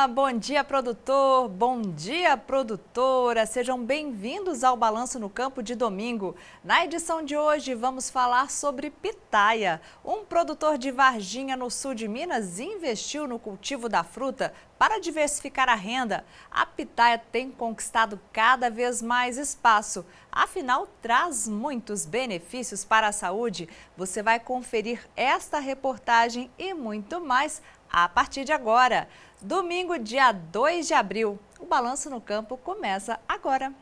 bom dia, produtor, bom dia, produtora. Sejam bem-vindos ao Balanço no Campo de domingo. Na edição de hoje, vamos falar sobre pitaia. Um produtor de Varginha, no sul de Minas, investiu no cultivo da fruta para diversificar a renda. A pitaia tem conquistado cada vez mais espaço. Afinal, traz muitos benefícios para a saúde. Você vai conferir esta reportagem e muito mais a partir de agora. Domingo, dia 2 de abril. O Balanço no Campo começa agora.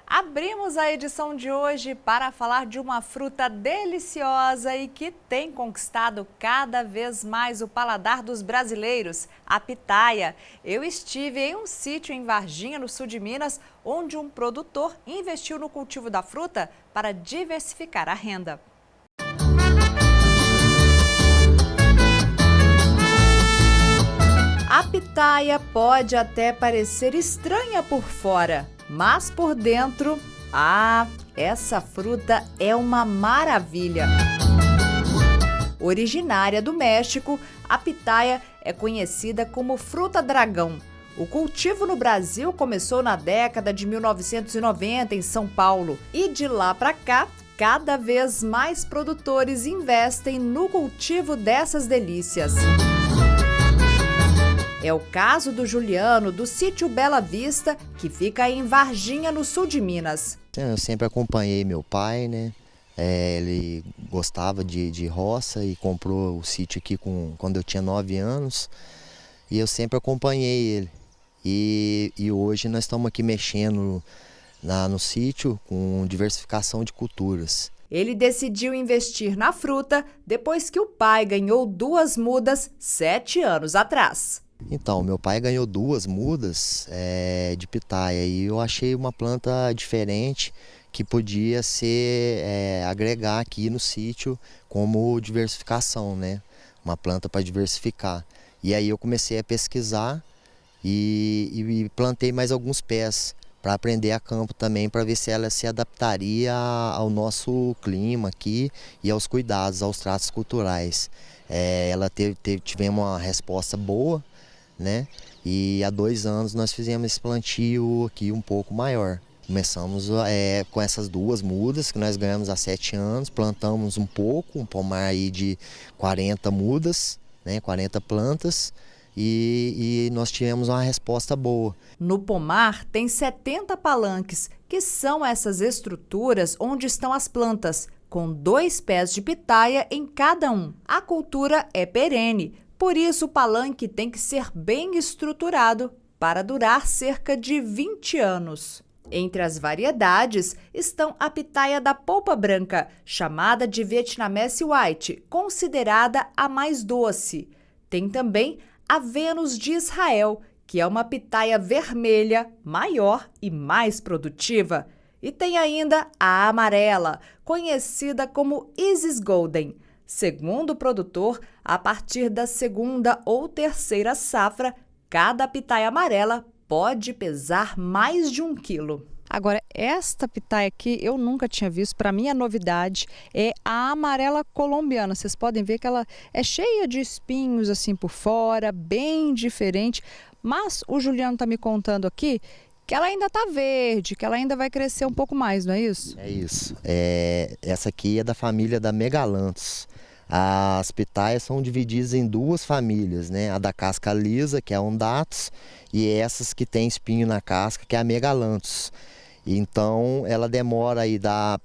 Abrimos a edição de hoje para falar de uma fruta deliciosa e que tem conquistado cada vez mais o paladar dos brasileiros, a pitaia. Eu estive em um sítio em Varginha, no sul de Minas, onde um produtor investiu no cultivo da fruta para diversificar a renda. A pitaia pode até parecer estranha por fora, mas por dentro, essa fruta é uma maravilha. Originária do México, a pitaia é conhecida como fruta dragão. O cultivo no Brasil começou na década de 1990 em São Paulo e de lá para cá, cada vez mais produtores investem no cultivo dessas delícias. É o caso do Juliano, do sítio Bela Vista, que fica em Varginha, no sul de Minas. Eu sempre acompanhei meu pai, né? Ele gostava de roça e comprou o sítio aqui quando eu tinha 9 anos. E eu sempre acompanhei ele. E hoje nós estamos aqui mexendo no sítio com diversificação de culturas. Ele decidiu investir na fruta depois que o pai ganhou 2 mudas 7 anos atrás. Então, meu pai ganhou 2 mudas de pitaia e eu achei uma planta diferente que podia agregar aqui no sítio como diversificação, né? Uma planta para diversificar. E aí eu comecei a pesquisar e plantei mais alguns pés para aprender a campo também, para ver se ela se adaptaria ao nosso clima aqui e aos cuidados, aos tratos culturais. Tivemos uma resposta boa, né? E há 2 anos nós fizemos esse plantio aqui um pouco maior. Começamos com essas 2 mudas que nós ganhamos há 7 anos, plantamos um pouco, um pomar aí de 40 mudas, né? 40 plantas. E nós tivemos uma resposta boa. No pomar tem 70 palanques, que são essas estruturas onde estão as plantas, com 2 pés de pitaia em cada um. A cultura é perene, por isso o palanque tem que ser bem estruturado para durar cerca de 20 anos. Entre as variedades estão a pitaia da polpa branca, chamada de Vietnamese White, considerada a mais doce. Tem também a Vênus de Israel, que é uma pitaia vermelha, maior e mais produtiva. E tem ainda a amarela, conhecida como Isis Golden. Segundo o produtor, a partir da 2ª ou 3ª safra, cada pitaia amarela pode pesar mais de 1 quilo. Agora, esta pitaia aqui eu nunca tinha visto, para mim é novidade, é a amarela colombiana. Vocês podem ver que ela é cheia de espinhos assim por fora, bem diferente, mas o Juliano está me contando aqui que ela ainda está verde, que ela ainda vai crescer um pouco mais, não é isso? É isso. Essa aqui é da família da Megalanthus. As pitaias são divididas em 2 famílias, né? A da casca lisa, que é a Undatus, e essas que tem espinho na casca, que é a Megalanthus. Então ela demora aí da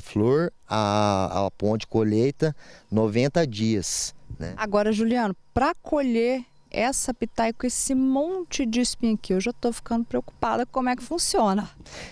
flor ao ponto de colheita 90 dias. Né? Agora, Juliano, para colher essa pitaia com esse monte de espinho aqui, eu já estou ficando preocupada com como é que funciona.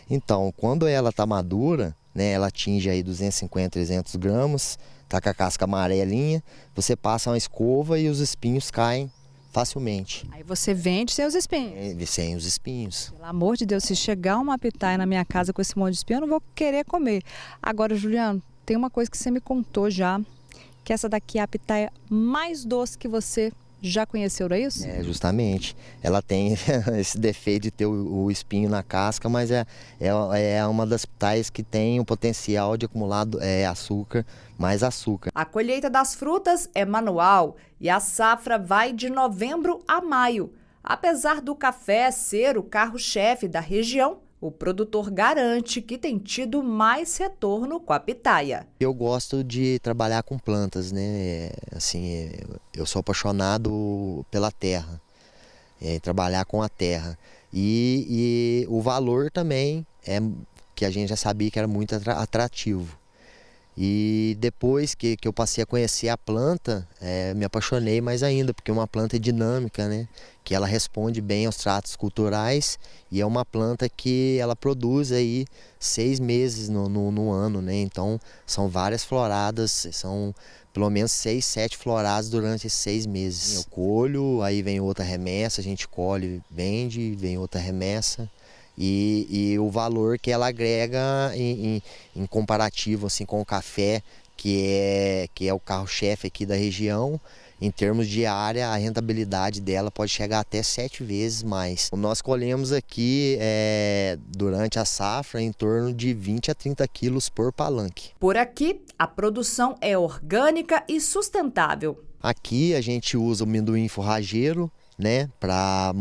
Então, quando ela está madura, né, ela atinge aí 250, 300 gramas, tá com a casca amarelinha, você passa uma escova e os espinhos caem facilmente. Aí você vende sem os espinhos? Sem os espinhos. Pelo amor de Deus, se chegar uma pitaia na minha casa com esse monte de espinho, eu não vou querer comer. Agora, Juliano, tem uma coisa que você me contou já, que essa daqui é a pitaia mais doce que você Já conheceu, não é isso? É, justamente. Ela tem esse defeito de ter o espinho na casca, mas é uma das pitaias que tem o potencial de acumular açúcar, mais açúcar. A colheita das frutas é manual e a safra vai de novembro a maio. Apesar do café ser o carro-chefe da região, o produtor garante que tem tido mais retorno com a pitaia. Eu gosto de trabalhar com plantas, né? Assim, eu sou apaixonado pela terra, trabalhar com a terra. E o valor também é que a gente já sabia que era muito atrativo. E depois que eu passei a conhecer a planta, me apaixonei mais ainda, porque é uma planta dinâmica, né? Que ela responde bem aos tratos culturais e é uma planta que ela produz aí 6 meses no ano, né? Então são várias floradas, são pelo menos 6, 7 floradas durante esses 6 meses. Eu colho, aí vem outra remessa, a gente colhe, vende, vem outra remessa. E o valor que ela agrega em comparativo assim, com o café, que é o carro-chefe aqui da região, em termos de área, a rentabilidade dela pode chegar até 7 vezes mais. Nós colhemos aqui, durante a safra, em torno de 20 a 30 quilos por palanque. Por aqui, a produção é orgânica e sustentável. Aqui a gente usa o amendoim forrageiro, né, para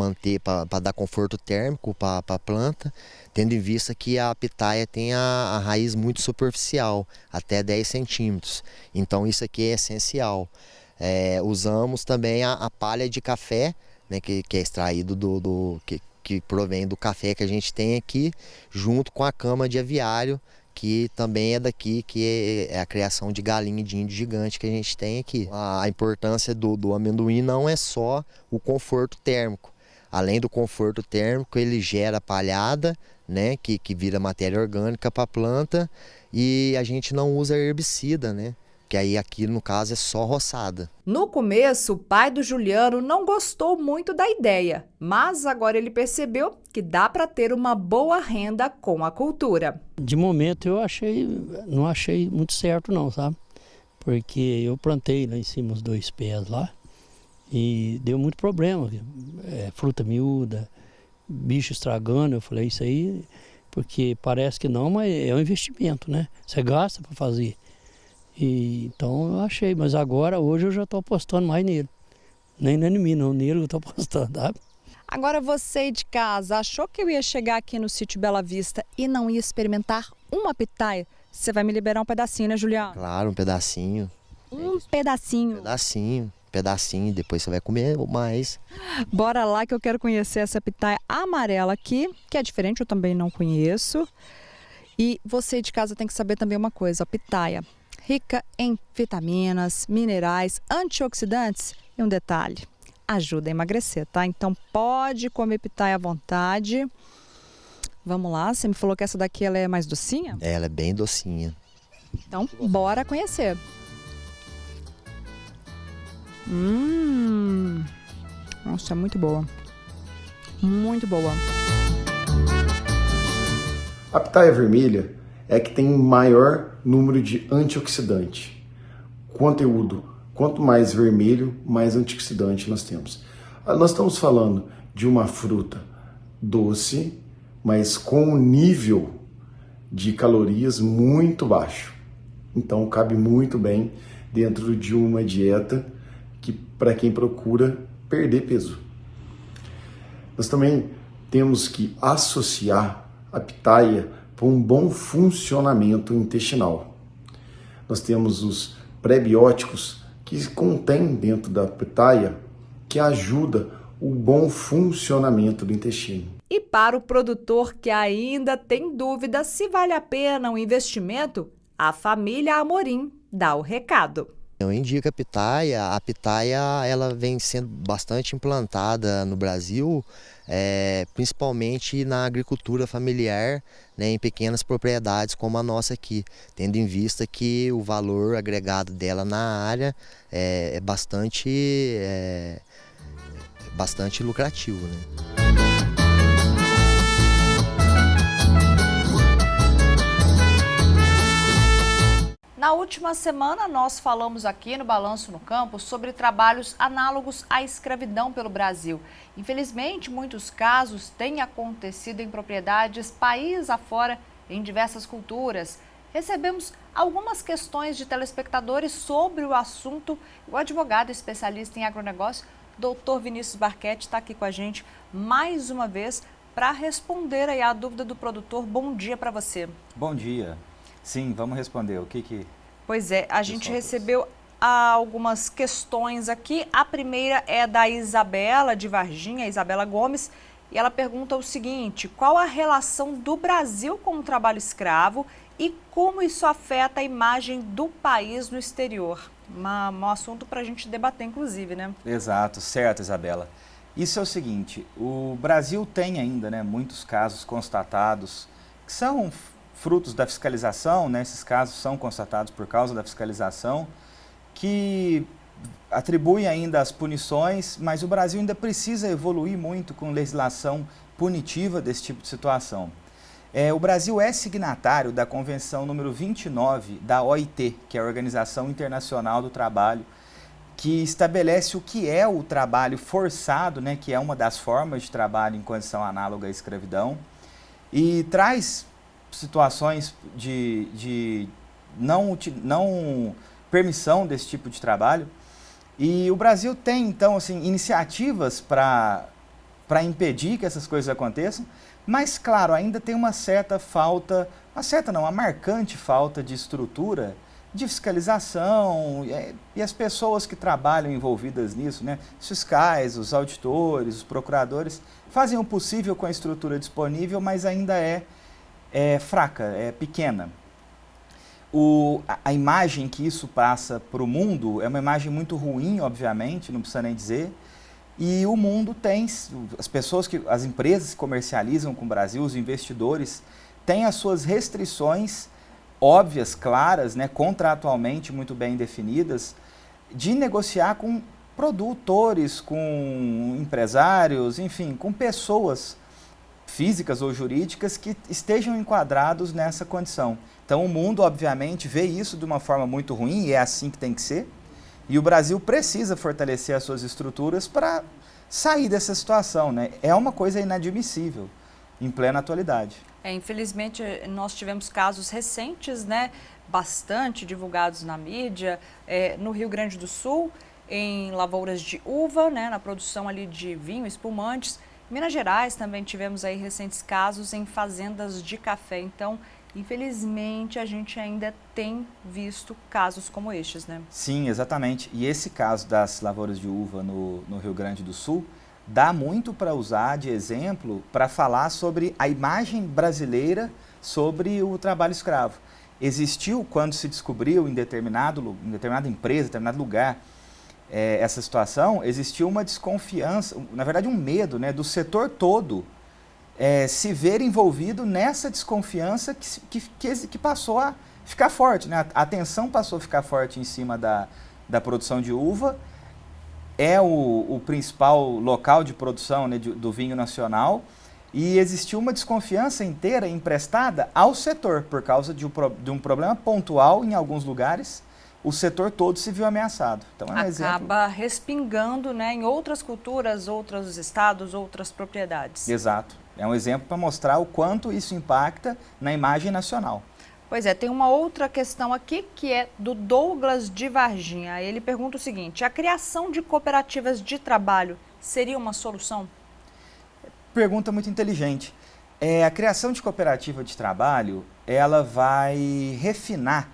dar conforto térmico para a planta, tendo em vista que a pitaia tem a raiz muito superficial, até 10 centímetros. Então isso aqui é essencial. Usamos também a palha de café, né, que é extraído que provém do café que a gente tem aqui, junto com a cama de aviário, que também é daqui, que é a criação de galinha de índio gigante que a gente tem aqui. A importância do amendoim não é só o conforto térmico. Além do conforto térmico, ele gera palhada, né, que vira matéria orgânica para a planta, e a gente não usa herbicida, né? Que aí aqui no caso é só roçada. No começo, o pai do Juliano não gostou muito da ideia, mas agora ele percebeu que dá para ter uma boa renda com a cultura. De momento não achei muito certo não, sabe? Porque eu plantei lá em cima os 2 pés lá e deu muito problema, fruta miúda, bicho estragando. Eu falei isso aí porque parece que não, mas é um investimento, né? Você gasta para fazer. Então eu achei, mas hoje eu já estou apostando mais nele. Nem em mim, não, nele eu estou apostando, sabe? Agora você de casa, achou que eu ia chegar aqui no sítio Bela Vista e não ia experimentar uma pitaia? Você vai me liberar um pedacinho, né, Juliano? Claro, um pedacinho. Um pedacinho. Pedacinho, depois você vai comer mais. Bora lá que eu quero conhecer essa pitaia amarela aqui, que é diferente, eu também não conheço. E você de casa tem que saber também uma coisa, a pitaia rica em vitaminas, minerais, antioxidantes e um detalhe, ajuda a emagrecer, tá? Então pode comer pitaia à vontade. Vamos lá, você me falou que essa daqui ela é mais docinha? Ela é bem docinha. Então bora conhecer. Nossa, é muito boa. Muito boa. A pitaia vermelha é a que tem maior número de antioxidante. Conteúdo, quanto mais vermelho, mais antioxidante nós temos. Nós estamos falando de uma fruta doce, mas com um nível de calorias muito baixo. Então cabe muito bem dentro de uma dieta que para quem procura perder peso. Nós também temos que associar a pitaia para um bom funcionamento intestinal. Nós temos os prebióticos que contém dentro da pitaia que ajuda o bom funcionamento do intestino. E para o produtor que ainda tem dúvida se vale a pena um investimento, a família Amorim dá o recado. Eu indico a pitaia ela vem sendo bastante implantada no Brasil, principalmente na agricultura familiar, né, em pequenas propriedades como a nossa aqui, tendo em vista que o valor agregado dela na área é bastante lucrativo, né? Na última semana, nós falamos aqui no Balanço no Campo sobre trabalhos análogos à escravidão pelo Brasil. Infelizmente, muitos casos têm acontecido em propriedades país afora, em diversas culturas. Recebemos algumas questões de telespectadores sobre o assunto. O advogado especialista em agronegócio, Dr. Vinícius Barchetti, está aqui com a gente mais uma vez para responder aí a dúvida do produtor. Bom dia para você. Bom dia. Sim, vamos responder. O que... Pois é, a gente recebeu algumas questões aqui. A primeira é da Isabela de Varginha, Isabela Gomes, e ela pergunta o seguinte: qual a relação do Brasil com o trabalho escravo e como isso afeta a imagem do país no exterior? Um assunto para a gente debater, inclusive, né? Exato, certo, Isabela. Isso é o seguinte, o Brasil tem ainda, né, muitos casos constatados que são frutos da fiscalização, né, esses casos são constatados por causa da fiscalização, que atribui ainda as punições, mas o Brasil ainda precisa evoluir muito com legislação punitiva desse tipo de situação. O Brasil é signatário da Convenção número 29 da OIT, que é a Organização Internacional do Trabalho, que estabelece o que é o trabalho forçado, né, que é uma das formas de trabalho em condição análoga à escravidão, e traz situações de não permissão desse tipo de trabalho. E o Brasil tem, então, assim, iniciativas para impedir que essas coisas aconteçam, mas, claro, ainda tem uma marcante falta de estrutura, de fiscalização, e as pessoas que trabalham envolvidas nisso, né, os fiscais, os auditores, os procuradores, fazem o possível com a estrutura disponível, mas ainda é fraca, é pequena. A imagem que isso passa para o mundo é uma imagem muito ruim, obviamente, não precisa nem dizer, e o mundo tem, as empresas que comercializam com o Brasil, os investidores, têm as suas restrições óbvias, claras, né, contratualmente muito bem definidas, de negociar com produtores, com empresários, enfim, com pessoas físicas ou jurídicas que estejam enquadrados nessa condição. Então o mundo, obviamente, vê isso de uma forma muito ruim, e é assim que tem que ser, e o Brasil precisa fortalecer as suas estruturas para sair dessa situação, né? É uma coisa inadmissível em plena atualidade. Infelizmente, nós tivemos casos recentes, né, bastante divulgados na mídia, no Rio Grande do Sul, em lavouras de uva, né, na produção ali de vinho, espumantes. Em Minas Gerais também tivemos aí recentes casos em fazendas de café. Então, infelizmente, a gente ainda tem visto casos como estes, né? Sim, exatamente. E esse caso das lavouras de uva no Rio Grande do Sul dá muito para usar de exemplo para falar sobre a imagem brasileira sobre o trabalho escravo. Existiu, quando se descobriu em determinada empresa, determinado lugar, essa situação, existiu uma desconfiança, na verdade um medo, né, do setor todo se ver envolvido nessa desconfiança que passou a ficar forte, né? A tensão passou a ficar forte em cima da produção de uva, é o principal local de produção, né, do vinho nacional, e existiu uma desconfiança inteira emprestada ao setor, por causa de um problema pontual em alguns lugares. O setor todo se viu ameaçado. Então, acaba respingando, né, em outras culturas, outros estados, outras propriedades. Exato. É um exemplo para mostrar o quanto isso impacta na imagem nacional. Pois é, tem uma outra questão aqui que é do Douglas de Varginha. Ele pergunta o seguinte: a criação de cooperativas de trabalho seria uma solução? Pergunta muito inteligente. A criação de cooperativa de trabalho, ela vai refinar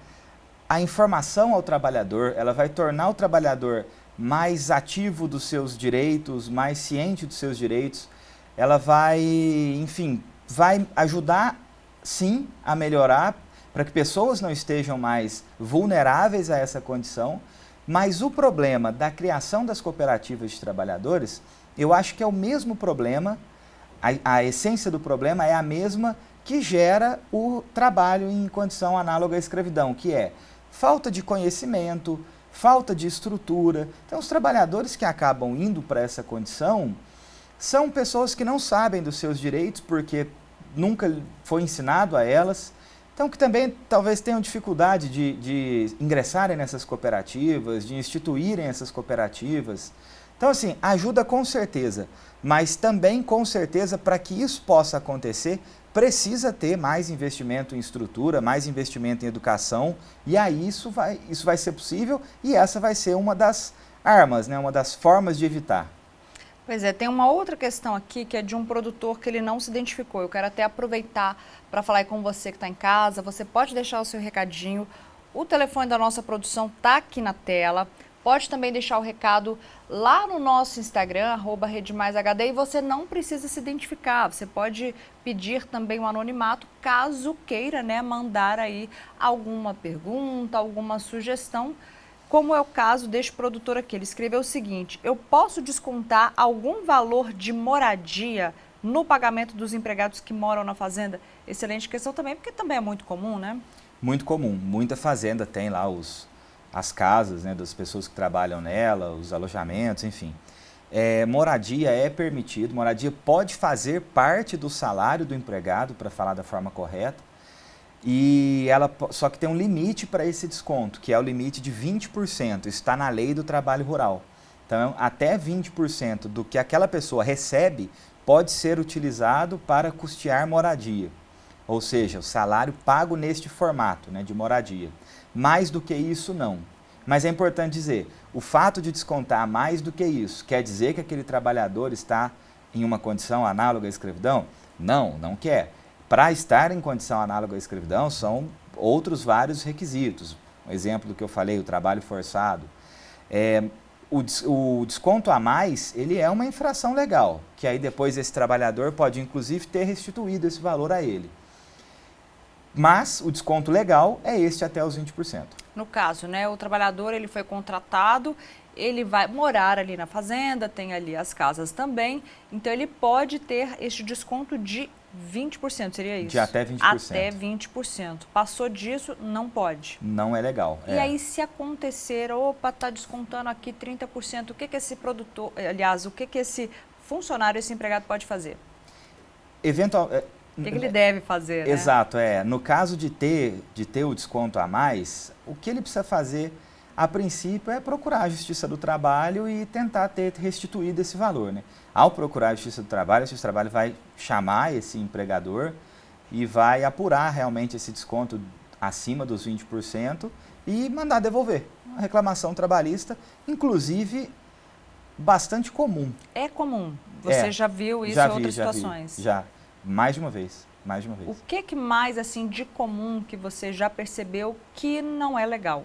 a informação ao trabalhador, ela vai tornar o trabalhador mais ativo dos seus direitos, mais ciente dos seus direitos, ela vai, enfim, vai ajudar, sim, a melhorar para que pessoas não estejam mais vulneráveis a essa condição, mas o problema da criação das cooperativas de trabalhadores, eu acho que é o mesmo problema, a essência do problema é a mesma que gera o trabalho em condição análoga à escravidão, que é falta de conhecimento, falta de estrutura. Então, os trabalhadores que acabam indo para essa condição são pessoas que não sabem dos seus direitos porque nunca foi ensinado a elas. Então, que também talvez tenham dificuldade de ingressarem nessas cooperativas, de instituírem essas cooperativas. Então, assim, ajuda com certeza, mas também com certeza, para que isso possa acontecer, precisa ter mais investimento em estrutura, mais investimento em educação, e aí isso vai ser possível, e essa vai ser uma das armas, né, uma das formas de evitar. Pois é, tem uma outra questão aqui que é de um produtor que ele não se identificou. Eu quero até aproveitar para falar aí com você que está em casa. Você pode deixar o seu recadinho. O telefone da nossa produção está aqui na tela. Pode também deixar o recado lá no nosso Instagram, @RedeMaisHD, e você não precisa se identificar. Você pode pedir também um anonimato, caso queira, né, mandar aí alguma pergunta, alguma sugestão. Como é o caso deste produtor aqui, ele escreveu o seguinte: eu posso descontar algum valor de moradia no pagamento dos empregados que moram na fazenda? Excelente questão também, porque também é muito comum, né? Muito comum, muita fazenda tem lá as casas, né, das pessoas que trabalham nela, os alojamentos, enfim. Moradia é permitido, moradia pode fazer parte do salário do empregado, para falar da forma correta. E só que tem um limite para esse desconto, que é o limite de 20%, está na lei do trabalho rural. Então, até 20% do que aquela pessoa recebe pode ser utilizado para custear moradia. Ou seja, o salário pago neste formato, né, de moradia. Mais do que isso, não. Mas é importante dizer, o fato de descontar mais do que isso, quer dizer que aquele trabalhador está em uma condição análoga à escravidão? Não, não quer. Para estar em condição análoga à escravidão, são outros vários requisitos. Um exemplo do que eu falei, o trabalho forçado. O desconto a mais, ele é uma infração legal, que aí depois esse trabalhador pode, inclusive, ter restituído esse valor a ele. Mas o desconto legal é este até os 20%. No caso, né, o trabalhador ele foi contratado, ele vai morar ali na fazenda, tem ali as casas também, então ele pode ter este desconto de 20%, seria isso? De até 20%. Até 20%. Passou disso, não pode. Não é legal. E aí, se acontecer, opa, está descontando aqui 30%, o que esse produtor, aliás, o que esse funcionário, esse empregado pode fazer? O que ele deve fazer, né? Exato, no caso de ter o desconto a mais, o que ele precisa fazer, a princípio, é procurar a Justiça do Trabalho e tentar ter restituído esse valor, né? Ao procurar a Justiça do Trabalho, a Justiça do Trabalho vai chamar esse empregador e vai apurar realmente esse desconto acima dos 20% e mandar devolver. Uma reclamação trabalhista, inclusive, bastante comum. É comum. Você já viu isso em outras situações? Já. Mais de uma vez. O que mais, assim, de comum que você já percebeu que não é legal?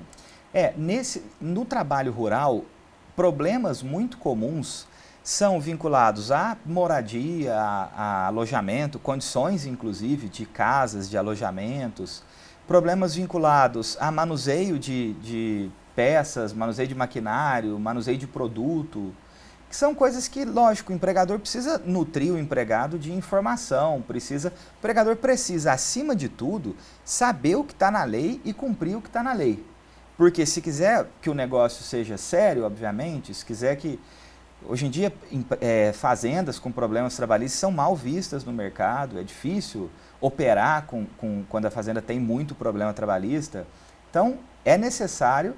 No trabalho rural, problemas muito comuns são vinculados à moradia, a alojamento, condições, inclusive, de casas, de alojamentos, problemas vinculados a manuseio de peças, manuseio de maquinário, manuseio de produto, que são coisas que, lógico, o empregador precisa nutrir o empregado de informação, o empregador precisa, acima de tudo, saber o que está na lei e cumprir o que está na lei. Porque se quiser que o negócio seja sério, obviamente, se quiser que... Hoje em dia, fazendas com problemas trabalhistas são mal vistas no mercado, é difícil operar quando a fazenda tem muito problema trabalhista. Então, é necessário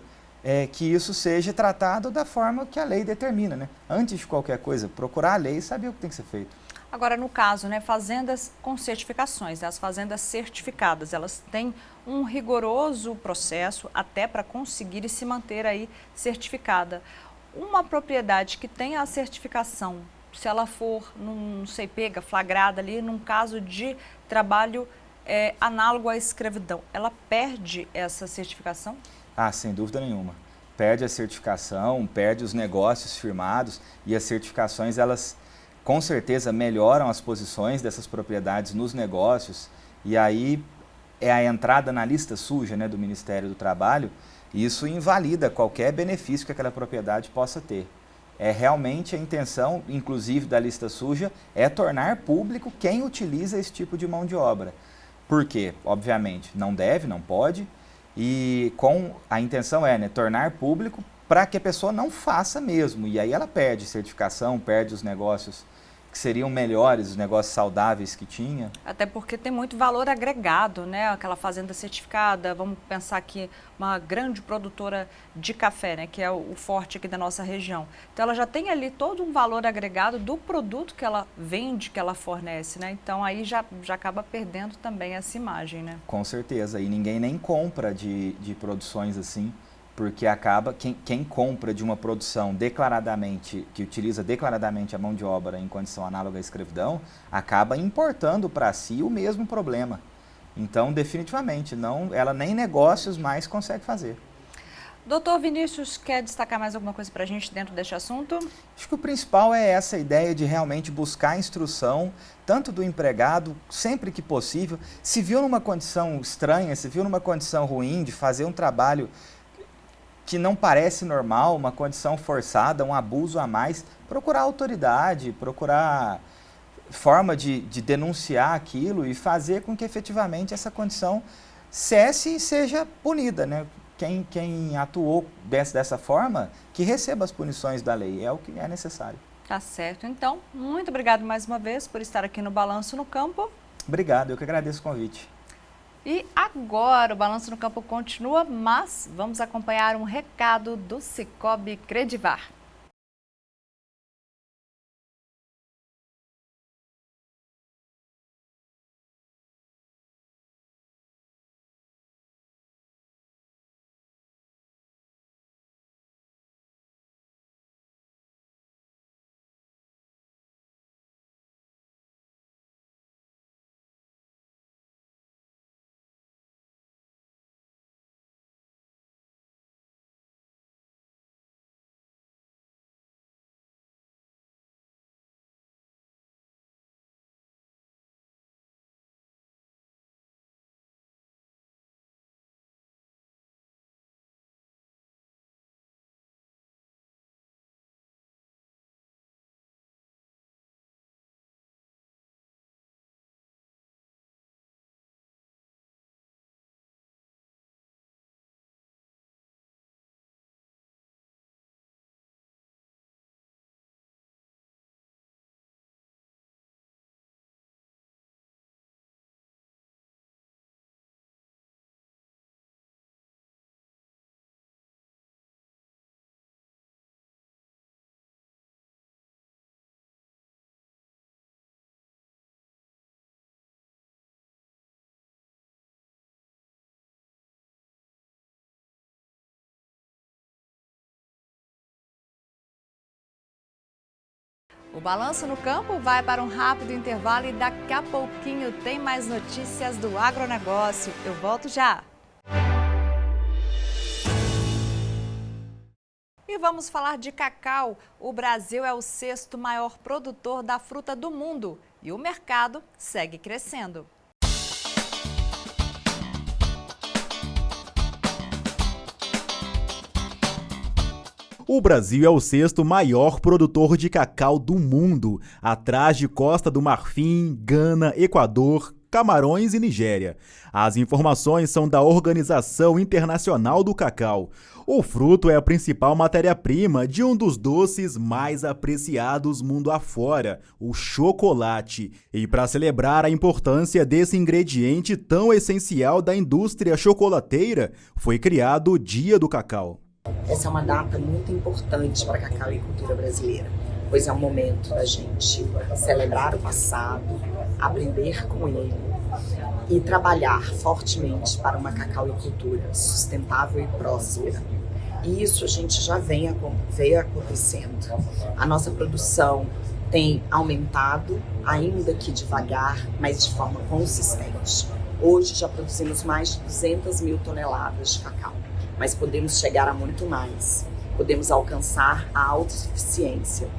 que isso seja tratado da forma que a lei determina, né? Antes de qualquer coisa, procurar a lei e saber o que tem que ser feito. Agora, no caso, né, fazendas com certificações, né, as fazendas certificadas, elas têm um rigoroso processo até para conseguir e se manter aí certificada. Uma propriedade que tem a certificação, se ela for, não sei, pega, flagrada ali, num caso de trabalho análogo à escravidão, ela perde essa certificação? Sem dúvida nenhuma. Perde a certificação, perde os negócios firmados e as certificações, elas com certeza melhoram as posições dessas propriedades nos negócios e aí é a entrada na lista suja, né, do Ministério do Trabalho. E isso invalida qualquer benefício que aquela propriedade possa ter. Realmente a intenção, inclusive da lista suja, é tornar público quem utiliza esse tipo de mão de obra. Por quê? Obviamente, não deve, não pode, e a intenção tornar público para que a pessoa não faça mesmo. E aí ela perde certificação, perde os negócios que que seriam melhores, os negócios saudáveis que tinha. Até porque tem muito valor agregado, né? Aquela fazenda certificada, vamos pensar que uma grande produtora de café, né? Que é o forte aqui da nossa região. Então ela já tem ali todo um valor agregado do produto que ela vende, que ela fornece, né? Então aí já acaba perdendo também essa imagem, né? Com certeza, e ninguém nem compra de produções assim, porque acaba, quem compra de uma produção declaradamente, que utiliza declaradamente a mão de obra em condição análoga à escravidão, acaba importando para si o mesmo problema. Então, definitivamente, ela nem negócios mais consegue fazer. Doutor Vinícius, quer destacar mais alguma coisa para a gente dentro deste assunto? Acho que o principal é essa ideia de realmente buscar instrução, tanto do empregado, sempre que possível. Se viu numa condição estranha, se viu numa condição ruim de fazer um trabalho que não parece normal, uma condição forçada, um abuso a mais, procurar autoridade, procurar forma de denunciar aquilo e fazer com que efetivamente essa condição cesse e seja punida, né? Quem atuou dessa forma, que receba as punições da lei, é o que é necessário. Tá certo. Então, muito obrigado mais uma vez por estar aqui no Balanço no Campo. Obrigado, eu que agradeço o convite. E agora o Balanço no Campo continua, mas vamos acompanhar um recado do Sicoob Credivar. O Balanço no Campo vai para um rápido intervalo e daqui a pouquinho tem mais notícias do agronegócio. Eu volto já! E vamos falar de cacau. O Brasil é o 6º maior produtor da fruta do mundo e o mercado segue crescendo. O Brasil é o 6º maior produtor de cacau do mundo, atrás de Costa do Marfim, Gana, Equador, Camarões e Nigéria. As informações são da Organização Internacional do Cacau. O fruto é a principal matéria-prima de um dos doces mais apreciados mundo afora, o chocolate. E para celebrar a importância desse ingrediente tão essencial da indústria chocolateira, foi criado o Dia do Cacau. Essa é uma data muito importante para a cacauicultura brasileira, pois é um momento da gente celebrar o passado, aprender com ele e trabalhar fortemente para uma cacauicultura sustentável e próspera. E isso a gente já veio acontecendo. A nossa produção tem aumentado, ainda que devagar, mas de forma consistente. Hoje já produzimos mais de 200 mil toneladas de cacau. Mas podemos chegar a muito mais. Podemos alcançar a autossuficiência,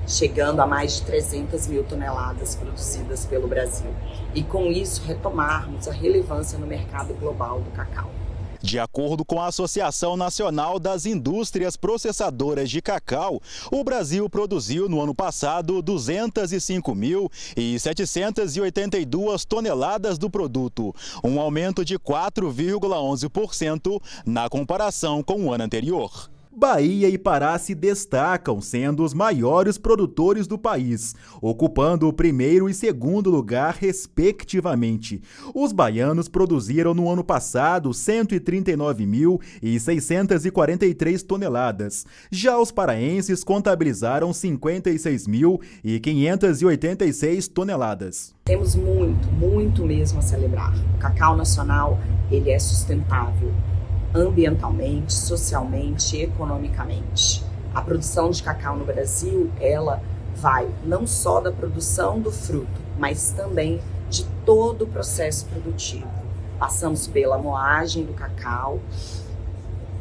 chegando a mais de 300 mil toneladas produzidas pelo Brasil. E com isso retomarmos a relevância no mercado global do cacau. De acordo com a Associação Nacional das Indústrias Processadoras de Cacau, o Brasil produziu no ano passado 205.782 toneladas do produto, um aumento de 4,11% na comparação com o ano anterior. Bahia e Pará se destacam, sendo os maiores produtores do país, ocupando o primeiro e segundo lugar, respectivamente. Os baianos produziram no ano passado 139.643 toneladas. Já os paraenses contabilizaram 56.586 toneladas. Temos muito mesmo a celebrar. O cacau nacional, ele é sustentável ambientalmente, socialmente e economicamente. A produção de cacau no Brasil, ela vai não só da produção do fruto, mas também de todo o processo produtivo. Passamos pela moagem do cacau,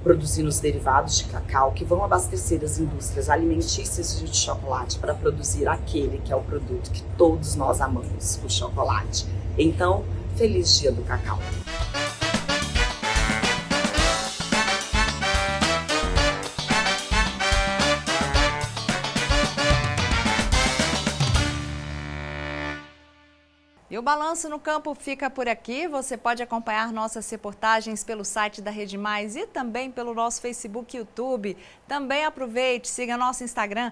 produzindo os derivados de cacau que vão abastecer as indústrias alimentícias de chocolate para produzir aquele que é o produto que todos nós amamos, o chocolate. Então, feliz Dia do Cacau! E o Balanço no Campo fica por aqui. Você pode acompanhar nossas reportagens pelo site da Rede Mais e também pelo nosso Facebook e YouTube. Também aproveite, siga nosso Instagram,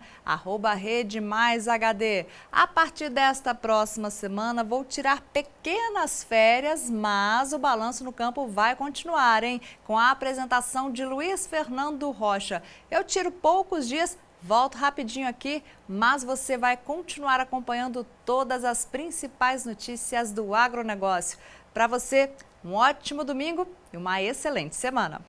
@RedeMaisHD. A partir desta próxima semana vou tirar pequenas férias, mas o Balanço no Campo vai continuar, hein? Com a apresentação de Luiz Fernando Rocha. Eu tiro poucos dias. Volto rapidinho aqui, mas você vai continuar acompanhando todas as principais notícias do agronegócio. Para você, um ótimo domingo e uma excelente semana.